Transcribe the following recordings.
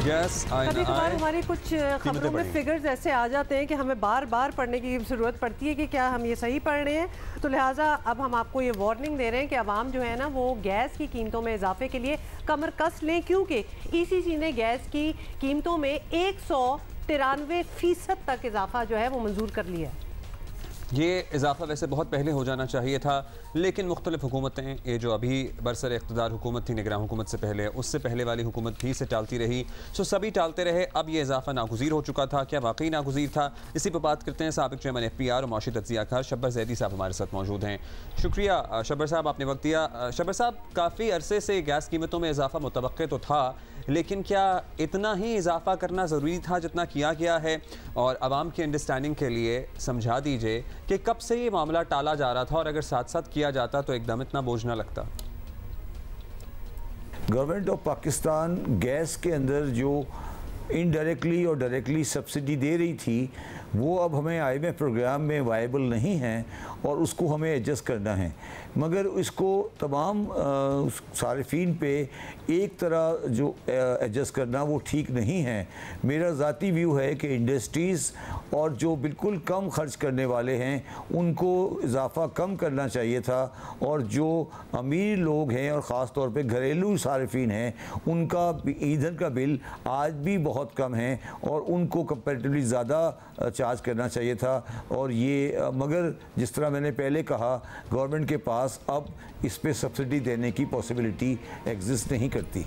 Gas कभी कभार हमारी कुछ खबरों में फिगर्स ऐसे आ जाते हैं कि हमें बार बार पढ़ने की ज़रूरत पड़ती है कि क्या हम ये सही पढ़ रहे हैं। तो लिहाजा अब हम आपको ये वार्निंग दे रहे हैं कि अवाम जो है ना वो गैस की कीमतों में इजाफे के लिए कमर कस लें, क्योंकि ईसीसी ने गैस की कीमतों में 193% तक इजाफा जो है वो मंजूर कर लिया है। ये इजाफा वैसे बहुत पहले हो जाना चाहिए था, लेकिन मुख्तलिफ हुकूमतें, ये जो अभी बरसर इक़्तिदार हुकूमत थी निगरान हुकूमत से पहले, उससे पहले वाली हुकूमत भी इसे टालती रही। सो सभी टालते रहे। अब ये इजाफा नागुज़ीर हो चुका था। क्या वाकई नागुज़ीर था? इसी पर बात करते हैं। साबिक़ चेयरमैन FPR और माशी तज्ज़ियाकार शब्बर ज़ैदी साहब हमारे साथ मौजूद हैं। शुक्रिया शब्बर साहब, आपने वक्त दिया। शब्बर साहब, काफ़ी अरसे से गैस कीमतों में इजाफा मुतवक्के तो था, लेकिन क्या इतना ही इजाफा करना ज़रूरी था जितना किया गया है? और आवाम की अंडरस्टैंडिंग के लिए समझा दीजिए कि कब से ये मामला टाला जा रहा था, और अगर साथ साथ किया जाता तो एकदम इतना बोझ ना लगता। गवर्नमेंट ऑफ पाकिस्तान गैस के अंदर जो इनडायरेक्टली और डायरेक्टली सब्सिडी दे रही थी वो अब हमें IMF प्रोग्राम में वायबल नहीं है और उसको हमें एडजस्ट करना है, मगर इसको तमाम सारिफीन पे एक तरह जो एडजस्ट करना वो ठीक नहीं है। मेरा ज़ाती व्यू है कि इंडस्ट्रीज़ और जो बिल्कुल कम खर्च करने वाले हैं उनको इजाफ़ा कम करना चाहिए था, और जो अमीर लोग हैं और ख़ास तौर पे घरेलू सारिफीन हैं उनका ईंधन का बिल आज भी बहुत कम है और उनको कंपैरेटिवली ज़्यादा चार्ज करना चाहिए था। और ये मगर जिस तरह मैंने पहले कहा, गवर्नमेंट के पास अब इस पे सब्सिडी देने की पॉसिबिलिटी एग्जिस्ट नहीं करती।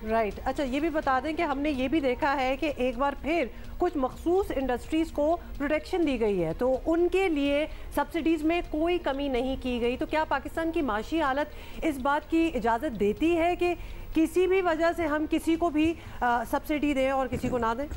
राइट। अच्छा, ये भी बता दें कि हमने ये भी देखा है कि एक बार फिर कुछ मखसूस इंडस्ट्रीज़ को प्रोटेक्शन दी गई है, तो उनके लिए सब्सिडीज़ में कोई कमी नहीं की गई। तो क्या पाकिस्तान की माशी हालत इस बात की इजाज़त देती है कि किसी भी वजह से हम किसी को भी सब्सिडी दें और किसी को ना दें?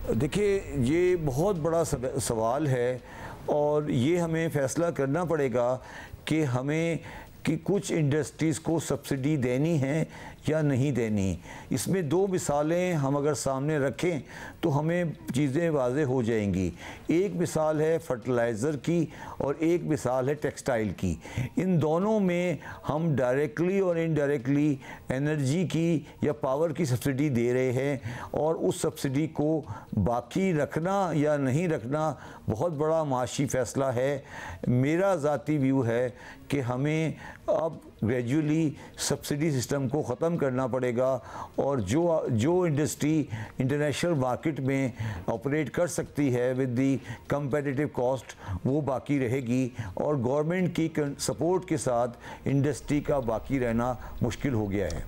देखिए, ये बहुत बड़ा सवाल है और ये हमें फ़ैसला करना पड़ेगा कि हमें कि कुछ इंडस्ट्रीज़ को सब्सिडी देनी है या नहीं देनी। इसमें दो मिसालें हम अगर सामने रखें तो हमें चीज़ें वाज़े हो जाएंगी। एक मिसाल है फर्टिलाइज़र की और एक मिसाल है टेक्सटाइल की। इन दोनों में हम डायरेक्टली और इनडायरेक्टली एनर्जी की या पावर की सब्सिडी दे रहे हैं, और उस सब्सिडी को बाकी रखना या नहीं रखना बहुत बड़ा माशी फ़ैसला है। मेरा ज़ाती व्यू है कि हमें अब ग्रेजुअली सब्सिडी सिस्टम को ख़त्म करना पड़ेगा, और जो इंडस्ट्री इंटरनेशनल मार्केट में ऑपरेट कर सकती है विद दी कंपेटिटिव कॉस्ट वो बाकी रहेगी, और गवर्नमेंट की सपोर्ट के साथ इंडस्ट्री का बाकी रहना मुश्किल हो गया है।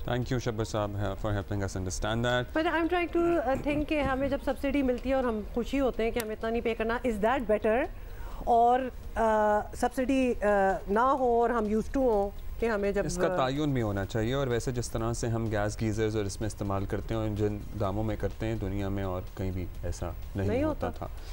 Thank you Shabbar sahab for helping us understand that. But I am trying to think कि हमें जब सब्सिडी मिलती है और हम खुशी होते हैं कि हमें इतना नहीं पे करना, इज़ दैट बेटर? और सब्सिडी ना हो और हम यूज्ड टू हो कि हमें जब इसका तायुन भी होना चाहिए। और वैसे जिस तरह से हम गैस गीज़र्स और इसमें इस्तेमाल करते हैं और जिन दामों में करते हैं दुनिया में और कहीं भी ऐसा नहीं होता था।